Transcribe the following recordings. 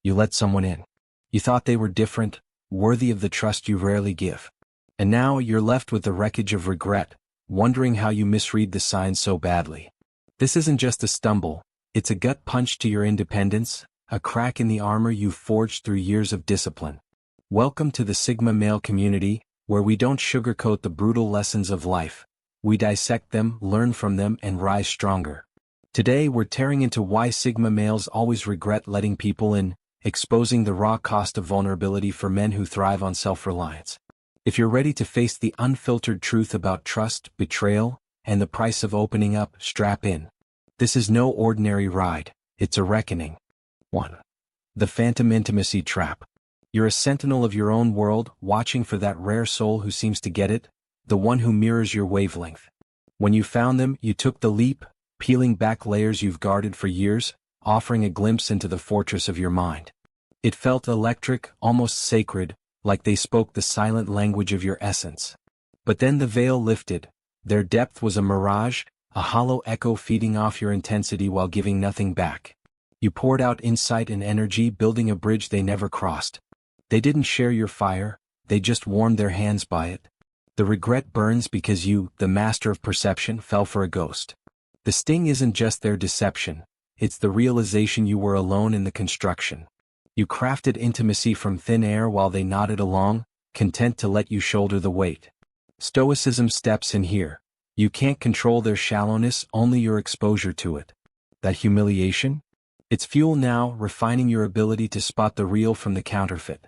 You let someone in. You thought they were different, worthy of the trust you rarely give. And now you're left with the wreckage of regret, wondering how you misread the signs so badly. This isn't just a stumble, it's a gut punch to your independence, a crack in the armor you've forged through years of discipline. Welcome to the Sigma male community, where we don't sugarcoat the brutal lessons of life. We dissect them, learn from them, and rise stronger. Today we're tearing into why Sigma males always regret letting people in, exposing the raw cost of vulnerability for men who thrive on self-reliance. If you're ready to face the unfiltered truth about trust, betrayal, and the price of opening up, strap in. This is no ordinary ride, it's a reckoning. 1. The Phantom Intimacy Trap. You're a sentinel of your own world, watching for that rare soul who seems to get it, the one who mirrors your wavelength. When you found them, you took the leap, peeling back layers you've guarded for years, offering a glimpse into the fortress of your mind. It felt electric, almost sacred, like they spoke the silent language of your essence. But then the veil lifted. Their depth was a mirage, a hollow echo feeding off your intensity while giving nothing back. You poured out insight and energy, building a bridge they never crossed. They didn't share your fire, they just warmed their hands by it. The regret burns because you, the master of perception, fell for a ghost. The sting isn't just their deception, it's the realization you were alone in the construction. You crafted intimacy from thin air while they nodded along, content to let you shoulder the weight. Stoicism steps in here. You can't control their shallowness, only your exposure to it. That humiliation? It's fuel now, refining your ability to spot the real from the counterfeit.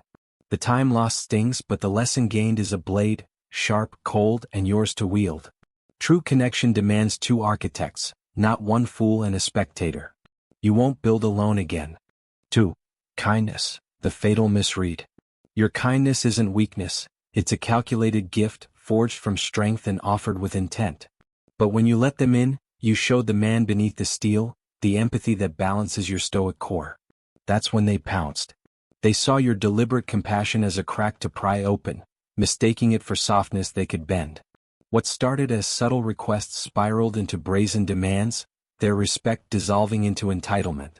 The time lost stings, but the lesson gained is a blade, sharp, cold, and yours to wield. True connection demands two architects, not one fool and a spectator. You won't build alone again. 2. Kindness, the fatal misread. Your kindness isn't weakness, it's a calculated gift, forged from strength and offered with intent. But when you let them in, you showed the man beneath the steel, the empathy that balances your stoic core. That's when they pounced. They saw your deliberate compassion as a crack to pry open, mistaking it for softness they could bend. What started as subtle requests spiraled into brazen demands, their respect dissolving into entitlement.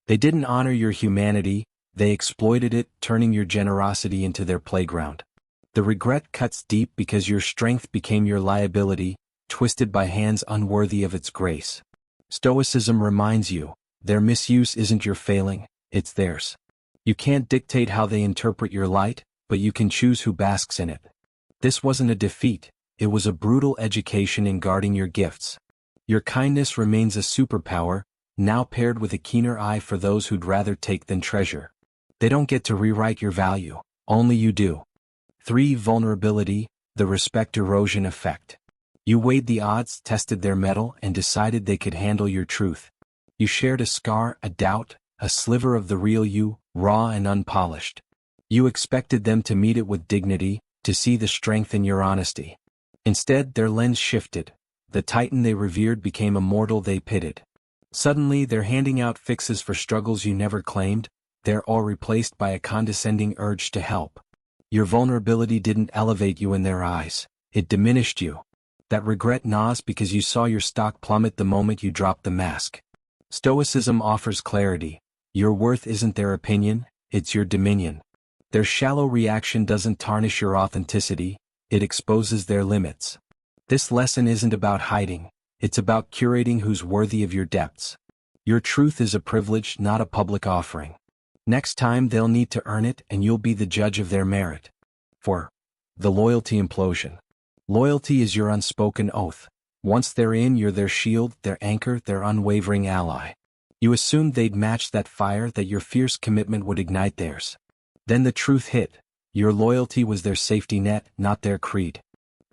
They didn't honor your humanity, they exploited it, turning your generosity into their playground. The regret cuts deep because your strength became your liability, twisted by hands unworthy of its grace. Stoicism reminds you, their misuse isn't your failing, it's theirs. You can't dictate how they interpret your light, but you can choose who basks in it. This wasn't a defeat, it was a brutal education in guarding your gifts. Your kindness remains a superpower, now paired with a keener eye for those who'd rather take than treasure. They don't get to rewrite your value, only you do. 3. Vulnerability, the respect erosion effect. You weighed the odds, tested their mettle, and decided they could handle your truth. You shared a scar, a doubt, a sliver of the real you, raw and unpolished. You expected them to meet it with dignity, to see the strength in your honesty. Instead, their lens shifted. The titan they revered became a mortal they pitied. Suddenly, they're handing out fixes for struggles you never claimed, they're all replaced by a condescending urge to help. Your vulnerability didn't elevate you in their eyes, it diminished you. That regret gnaws because you saw your stock plummet the moment you dropped the mask. Stoicism offers clarity. Your worth isn't their opinion, it's your dominion. Their shallow reaction doesn't tarnish your authenticity, it exposes their limits. This lesson isn't about hiding, it's about curating who's worthy of your depths. Your truth is a privilege, not a public offering. Next time they'll need to earn it and you'll be the judge of their merit. 4. The Loyalty Implosion. Loyalty is your unspoken oath. Once they're in, you're their shield, their anchor, their unwavering ally. You assumed they'd match that fire, that your fierce commitment would ignite theirs. Then the truth hit. Your loyalty was their safety net, not their creed.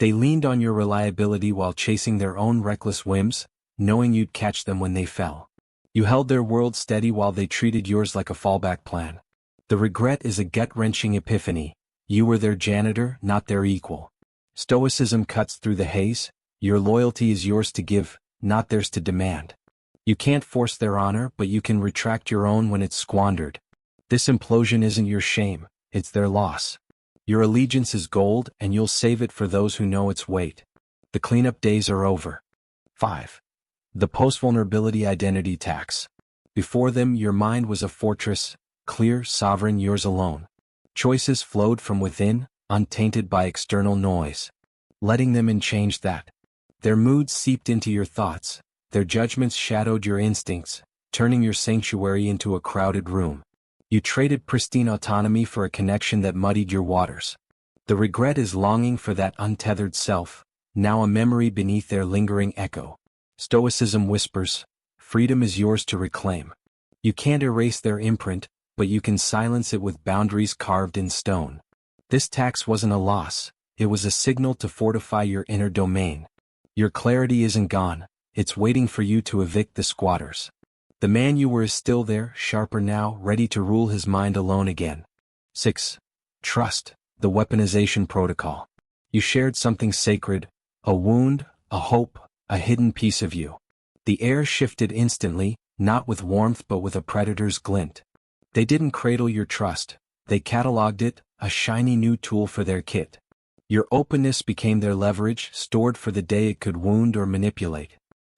They leaned on your reliability while chasing their own reckless whims, knowing you'd catch them when they fell. You held their world steady while they treated yours like a fallback plan. The regret is a gut-wrenching epiphany. You were their janitor, not their equal. Stoicism cuts through the haze. Your loyalty is yours to give, not theirs to demand. You can't force their honor, but you can retract your own when it's squandered. This implosion isn't your shame, it's their loss. Your allegiance is gold, and you'll save it for those who know its weight. The cleanup days are over. 5. The post-vulnerability identity tax. Before them, your mind was a fortress, clear, sovereign, yours alone. Choices flowed from within, untainted by external noise. Letting them in changed that. Their moods seeped into your thoughts, their judgments shadowed your instincts, turning your sanctuary into a crowded room. You traded pristine autonomy for a connection that muddied your waters. The regret is longing for that untethered self, now a memory beneath their lingering echo. Stoicism whispers, freedom is yours to reclaim. You can't erase their imprint, but you can silence it with boundaries carved in stone. This tax wasn't a loss, it was a signal to fortify your inner domain. Your clarity isn't gone, it's waiting for you to evict the squatters. The man you were is still there, sharper now, ready to rule his mind alone again. 6. Trust, the weaponization protocol. You shared something sacred, a wound, a hope, a hidden piece of you. The air shifted instantly, not with warmth but with a predator's glint. They didn't cradle your trust, they cataloged it, a shiny new tool for their kit. Your openness became their leverage, stored for the day it could wound or manipulate.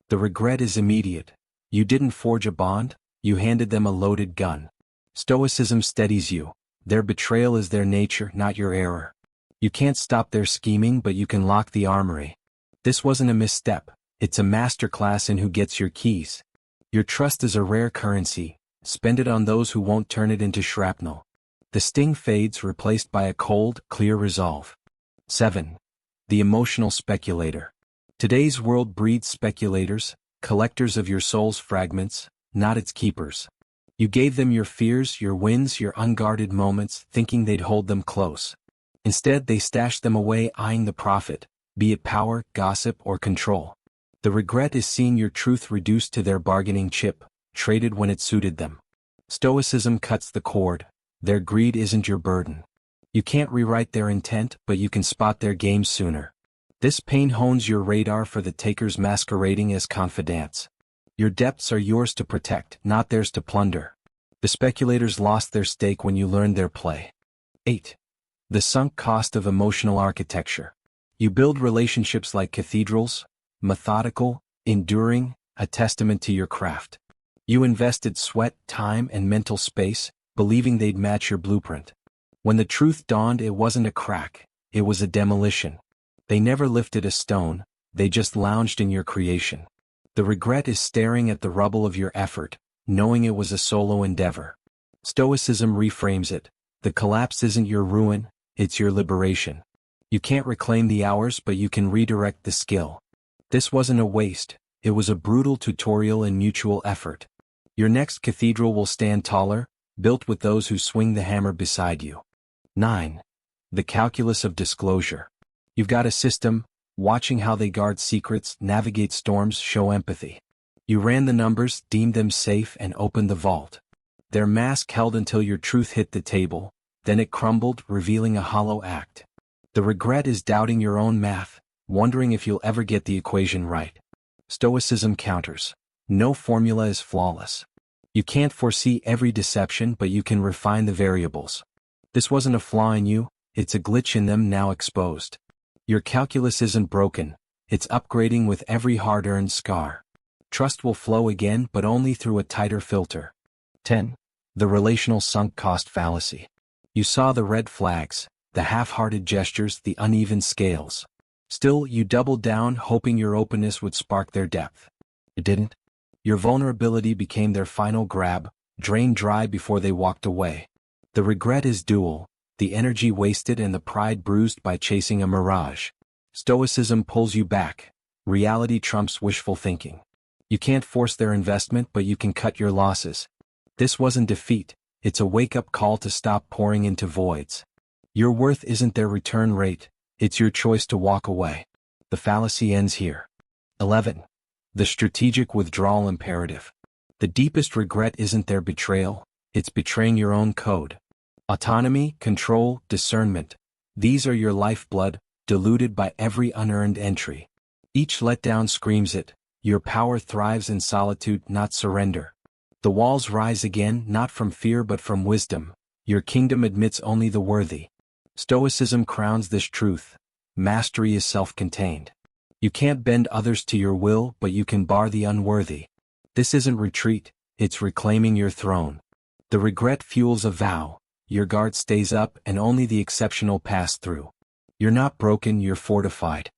The regret is immediate. You didn't forge a bond, you handed them a loaded gun. Stoicism steadies you. Their betrayal is their nature, not your error. You can't stop their scheming, but you can lock the armory. This wasn't a misstep, it's a masterclass in who gets your keys. Your trust is a rare currency, spend it on those who won't turn it into shrapnel. The sting fades, replaced by a cold, clear resolve. 7. The Emotional Speculator. Today's world breeds speculators, collectors of your soul's fragments, not its keepers. You gave them your fears, your wins, your unguarded moments, thinking they'd hold them close. Instead, they stashed them away, eyeing the profit, be it power, gossip, or control. The regret is seeing your truth reduced to their bargaining chip, traded when it suited them. Stoicism cuts the cord. Their greed isn't your burden. You can't rewrite their intent, but you can spot their game sooner. This pain hones your radar for the takers masquerading as confidants. Your depths are yours to protect, not theirs to plunder. The speculators lost their stake when you learned their play. 8. The sunk cost of emotional architecture. You build relationships like cathedrals, methodical, enduring, a testament to your craft. You invested sweat, time, and mental space, believing they'd match your blueprint. When the truth dawned, it wasn't a crack, it was a demolition. They never lifted a stone, they just lounged in your creation. The regret is staring at the rubble of your effort, knowing it was a solo endeavor. Stoicism reframes it. The collapse isn't your ruin, it's your liberation. You can't reclaim the hours, but you can redirect the skill. This wasn't a waste, it was a brutal tutorial in mutual effort. Your next cathedral will stand taller, built with those who swing the hammer beside you. 9. The calculus of disclosure. You've got a system, watching how they guard secrets, navigate storms, show empathy. You ran the numbers, deemed them safe, and opened the vault. Their mask held until your truth hit the table, then it crumbled, revealing a hollow act. The regret is doubting your own math, wondering if you'll ever get the equation right. Stoicism counters. No formula is flawless. You can't foresee every deception, but you can refine the variables. This wasn't a flaw in you, it's a glitch in them now exposed. Your calculus isn't broken, it's upgrading with every hard-earned scar. Trust will flow again, but only through a tighter filter. 10. The relational sunk cost fallacy. You saw the red flags, the half-hearted gestures, the uneven scales. Still, you doubled down, hoping your openness would spark their depth. It didn't. Your vulnerability became their final grab, drained dry before they walked away. The regret is dual, the energy wasted and the pride bruised by chasing a mirage. Stoicism pulls you back. Reality trumps wishful thinking. You can't force their investment, but you can cut your losses. This wasn't defeat, it's a wake-up call to stop pouring into voids. Your worth isn't their return rate, it's your choice to walk away. The fallacy ends here. 11. The strategic withdrawal imperative. The deepest regret isn't their betrayal, it's betraying your own code. Autonomy, control, discernment. These are your lifeblood, diluted by every unearned entry. Each letdown screams it. Your power thrives in solitude, not surrender. The walls rise again, not from fear but from wisdom. Your kingdom admits only the worthy. Stoicism crowns this truth. Mastery is self-contained. You can't bend others to your will, but you can bar the unworthy. This isn't retreat, it's reclaiming your throne. The regret fuels a vow, your guard stays up and only the exceptional pass through. You're not broken, you're fortified.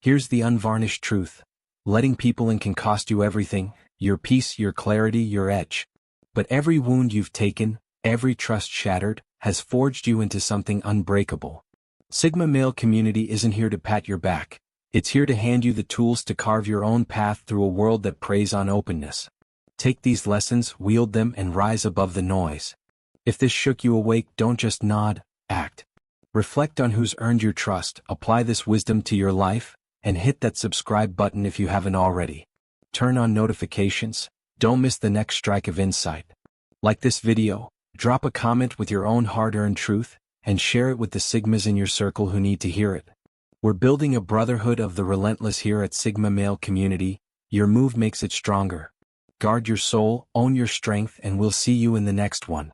Here's the unvarnished truth. Letting people in can cost you everything, your peace, your clarity, your edge. But every wound you've taken, every trust shattered, has forged you into something unbreakable. Sigma Male Community isn't here to pat your back. It's here to hand you the tools to carve your own path through a world that preys on openness. Take these lessons, wield them, and rise above the noise. If this shook you awake, don't just nod, act. Reflect on who's earned your trust, apply this wisdom to your life, and hit that subscribe button if you haven't already. Turn on notifications, don't miss the next strike of insight. Like this video, drop a comment with your own hard-earned truth, and share it with the Sigmas in your circle who need to hear it. We're building a brotherhood of the relentless here at Sigma Male Community. Your move makes it stronger. Guard your soul, own your strength, and we'll see you in the next one.